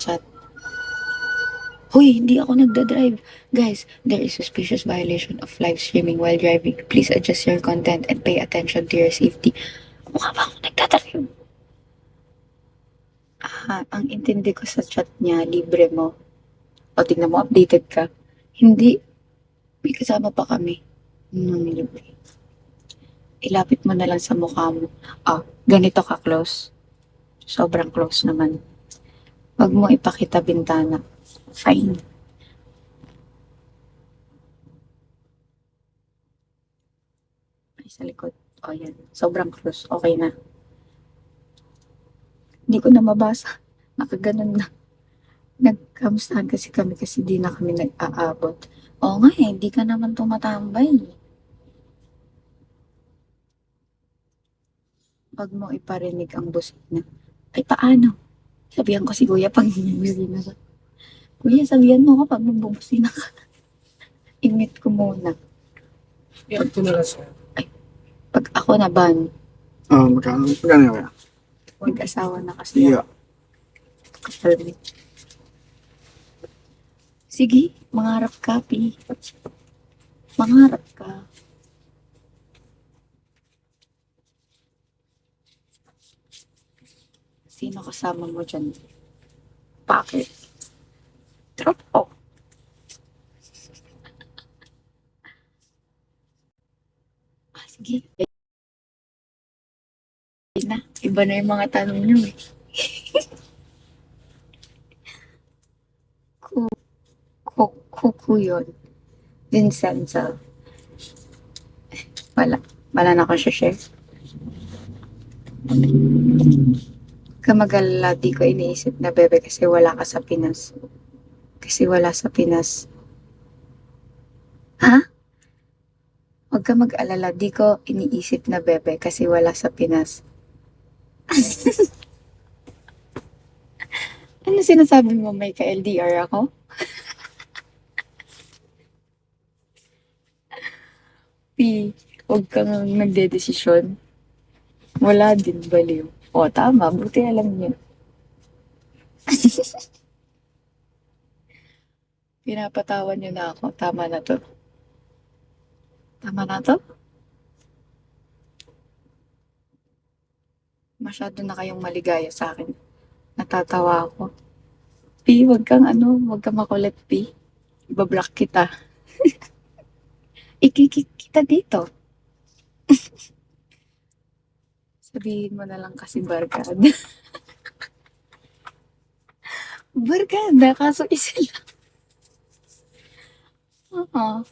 chat. Hoy, hindi ako nagdadrive. Guys, there is suspicious violation of live streaming while driving. Please adjust your content and pay attention to your safety. Mukha ba ako nagdadrive? Ang intindi ko sa chat niya, libre mo. O, tingnan mo, updated ka. Hindi. May kasama pa kami. Libre. Ilapit mo na lang sa mukha mo. Ganito ka close. Sobrang close naman. Wag mo ipakita bintana. Fine. Ay, sa likod. O, yan. Sobrang close. Okay na. Hindi ko na mabasa. Nakaganon na. Nagkamustahan kasi di na kami nag-aabot. Oo nga eh, di ka naman tumatambay. Wag mo iparinig ang busina. Ay, paano? Sabihan ko si Kuya pag bubusina siya. Kuya, sabihan mo ako pag bubusina ka. I-mute ko muna. Yan, ito na lang siya. Pag ako na ban, Magkano kaya? mag-asawa na kasi Yeah. ako. Sige, mangarap ka, Pi. Mangarap ka. Sino kasama mo dyan? Bakit? Drop off. Sige. Iba na yung mga tanong nyo eh. Kuku yun. Vincenzo. Wala na akong share. Kamagalala, di ko iniisip na bebe kasi wala ka sa Pinas. Kasi wala sa Pinas. Ha? Huwag ka mag-alala, di ko iniisip na bebe kasi wala sa Pinas. Ano sinasabi mo, may ka-LDR ako? Huwag kang nagdedesisyon. Wala din, baliw. O, tama, buti alam niyo. Pinapatawan niyo na ako. Tama na to. Tama na to? Masyado na kayong maligaya sa akin. Natatawa ako. Huwag kang huwag kang makulit, Ibablock kita. Ikikik kita dito. Sabihin mo na lang kasi barkada. Barkada, kaso isa lang. Oo.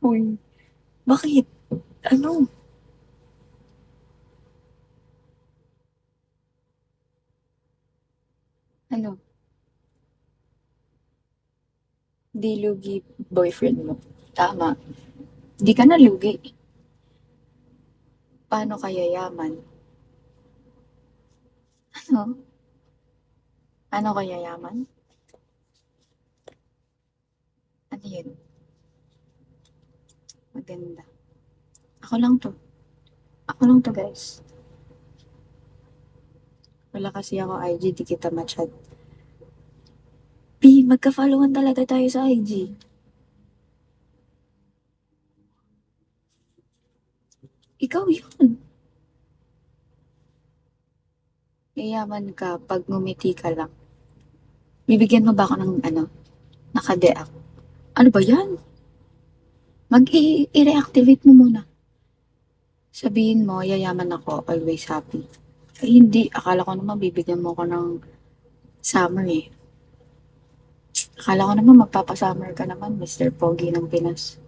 Uy, bakit? Ano? Ano? Di lugi boyfriend mo. Tama. Di ka na lugi. Paano kaya yaman? Ano? Paano kaya yaman? Ano yun? Maganda. Ako lang to. Ako lang to, guys. Wala kasi ako IG, di kita ma-chat. Magka-followan talaga tayo sa IG. Ikaw yun. Yayaman ka pag ngumiti ka lang. Bibigyan mo ba ako ng naka-deact? Ano ba yan? I-reactivate mo muna. Sabihin mo, yayaman ako, always happy. Ay, hindi. Akala ko naman bibigyan mo ko ng summer eh. Akala ko naman magpapasummer ka naman, Mr. Pogi ng Pinas.